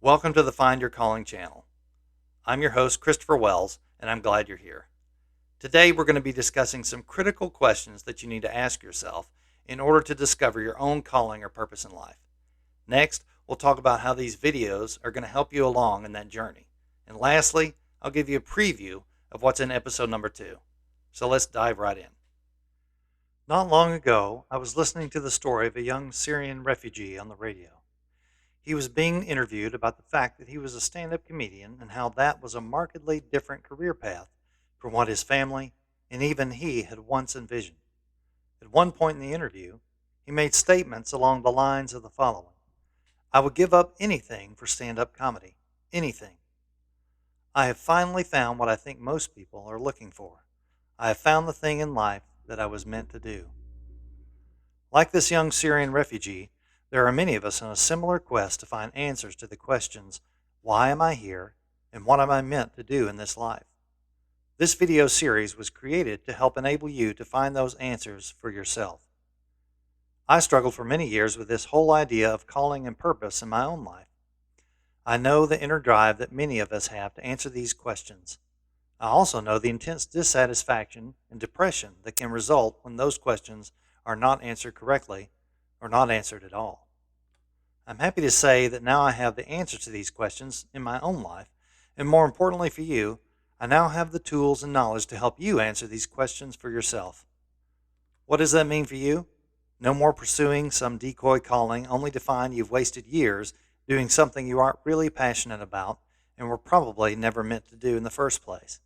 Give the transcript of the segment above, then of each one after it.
Welcome to the Find Your Calling channel. I'm your host, Christopher Wells, and I'm glad you're here. Today, we're going to be discussing some critical questions that you need to ask yourself in order to discover your own calling or purpose in life. Next, we'll talk about how these videos are going to help you along in that journey. And lastly, I'll give you a preview of what's in episode number 2. So let's dive right in. Not long ago, I was listening to the story of a young Syrian refugee on the radio. He was being interviewed about the fact that he was a stand-up comedian and how that was a markedly different career path from what his family and even he had once envisioned. At one point in the interview, he made statements along the lines of the following: "I would give up anything for stand-up comedy. Anything. I have finally found what I think most people are looking for. I have found the thing in life that I was meant to do." Like this young Syrian refugee, there are many of us on a similar quest to find answers to the questions, why am I here, and what am I meant to do in this life? This video series was created to help enable you to find those answers for yourself. I struggled for many years with this whole idea of calling and purpose in my own life. I know the inner drive that many of us have to answer these questions. I also know the intense dissatisfaction and depression that can result when those questions are not answered correctly or not answered at all. I'm happy to say that now I have the answer to these questions in my own life, and more importantly for you, I now have the tools and knowledge to help you answer these questions for yourself. What does that mean for you? No more pursuing some decoy calling only to find you've wasted years doing something you aren't really passionate about and were probably never meant to do in the first place.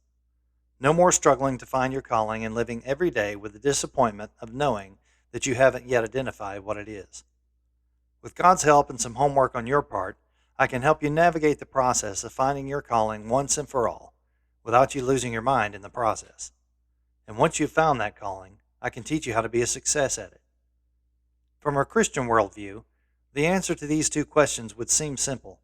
No more struggling to find your calling and living every day with the disappointment of knowing that you haven't yet identified what it is. With God's help and some homework on your part, I can help you navigate the process of finding your calling once and for all, without you losing your mind in the process. And once you've found that calling, I can teach you how to be a success at it. From a Christian worldview, the answer to these two questions would seem simple.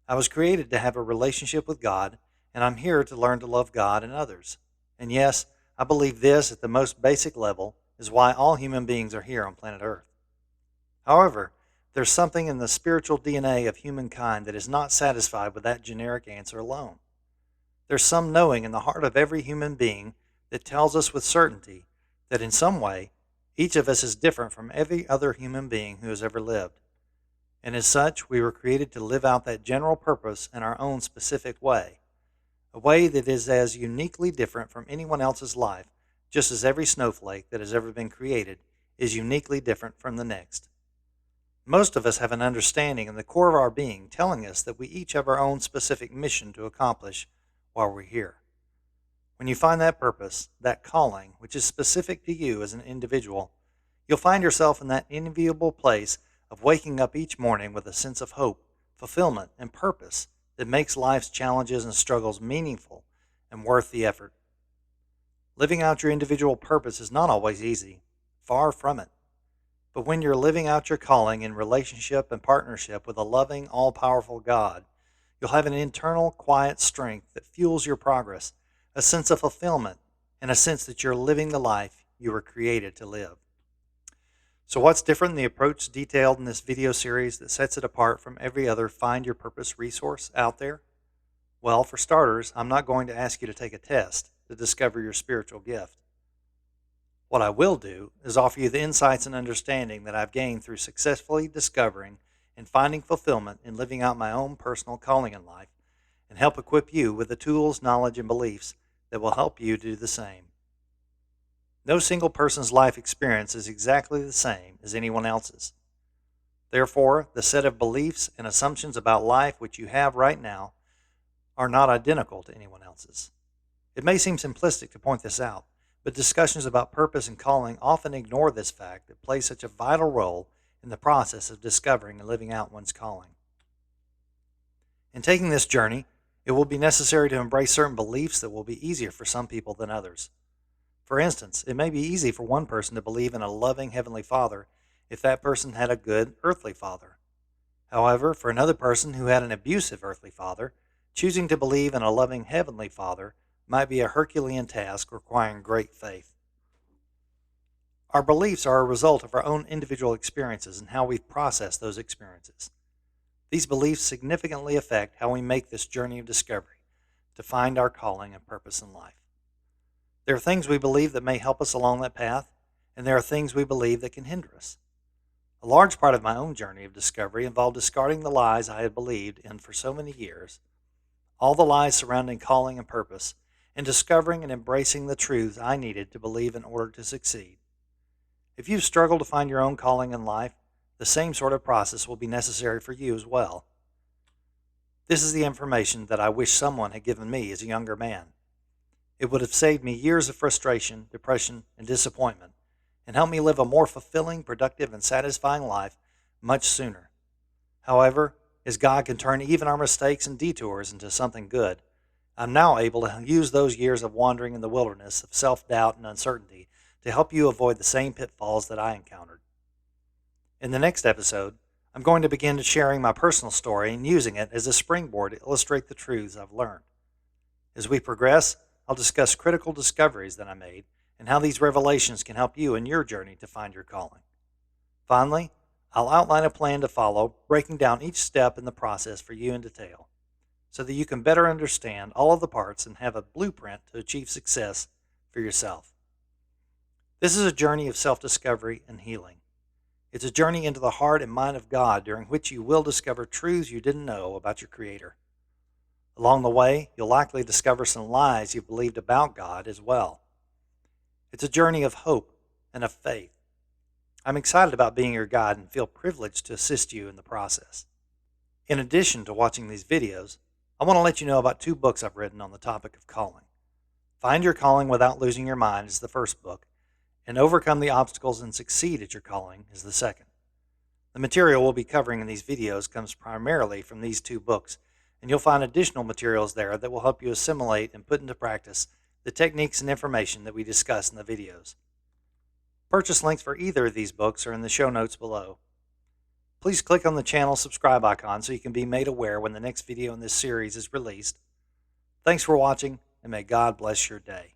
I was created to have a relationship with God, and I'm here to learn to love God and others. And yes, I believe this at the most basic level is why all human beings are here on planet Earth. However, there's something in the spiritual DNA of humankind that is not satisfied with that generic answer alone. There's some knowing in the heart of every human being that tells us with certainty that in some way, each of us is different from every other human being who has ever lived. And as such, we were created to live out that general purpose in our own specific way, a way that is as uniquely different from anyone else's life, just as every snowflake that has ever been created is uniquely different from the next. Most of us have an understanding in the core of our being telling us that we each have our own specific mission to accomplish while we're here. When you find that purpose, that calling, which is specific to you as an individual, you'll find yourself in that enviable place of waking up each morning with a sense of hope, fulfillment, and purpose that makes life's challenges and struggles meaningful and worth the effort. Living out your individual purpose is not always easy, far from it. But when you're living out your calling in relationship and partnership with a loving, all-powerful God, you'll have an internal, quiet strength that fuels your progress, a sense of fulfillment, and a sense that you're living the life you were created to live. So what's different in the approach detailed in this video series that sets it apart from every other Find Your Purpose resource out there? Well, for starters, I'm not going to ask you to take a test to discover your spiritual gift. What I will do is offer you the insights and understanding that I've gained through successfully discovering and finding fulfillment in living out my own personal calling in life, and help equip you with the tools, knowledge, and beliefs that will help you do the same. No single person's life experience is exactly the same as anyone else's. Therefore, the set of beliefs and assumptions about life which you have right now are not identical to anyone else's. It may seem simplistic to point this out, but discussions about purpose and calling often ignore this fact that plays such a vital role in the process of discovering and living out one's calling. In taking this journey, it will be necessary to embrace certain beliefs that will be easier for some people than others. For instance, it may be easy for one person to believe in a loving Heavenly Father if that person had a good earthly father. However, for another person who had an abusive earthly father, choosing to believe in a loving Heavenly Father might be a Herculean task requiring great faith. Our beliefs are a result of our own individual experiences and how we've processed those experiences. These beliefs significantly affect how we make this journey of discovery to find our calling and purpose in life. There are things we believe that may help us along that path, and there are things we believe that can hinder us. A large part of my own journey of discovery involved discarding the lies I had believed in for so many years, all the lies surrounding calling and purpose, and discovering and embracing the truths I needed to believe in order to succeed. If you've struggled to find your own calling in life, the same sort of process will be necessary for you as well. This is the information that I wish someone had given me as a younger man. It would have saved me years of frustration, depression, and disappointment, and helped me live a more fulfilling, productive, and satisfying life much sooner. However, as God can turn even our mistakes and detours into something good, I'm now able to use those years of wandering in the wilderness of self-doubt and uncertainty to help you avoid the same pitfalls that I encountered. In the next episode, I'm going to begin sharing my personal story and using it as a springboard to illustrate the truths I've learned. As we progress, I'll discuss critical discoveries that I made and how these revelations can help you in your journey to find your calling. Finally, I'll outline a plan to follow, breaking down each step in the process for you in detail, so that you can better understand all of the parts and have a blueprint to achieve success for yourself. This is a journey of self-discovery and healing. It's a journey into the heart and mind of God during which you will discover truths you didn't know about your Creator. Along the way, you'll likely discover some lies you've believed about God as well. It's a journey of hope and of faith. I'm excited about being your guide and feel privileged to assist you in the process. In addition to watching these videos, I want to let you know about 2 books I've written on the topic of calling. Find Your Calling Without Losing Your Mind is the first book, and Overcome the Obstacles and Succeed at Your Calling is the second. The material we'll be covering in these videos comes primarily from these 2 books, and you'll find additional materials there that will help you assimilate and put into practice the techniques and information that we discuss in the videos. Purchase links for either of these books are in the show notes below. Please click on the channel subscribe icon so you can be made aware when the next video in this series is released. Thanks for watching, and may God bless your day.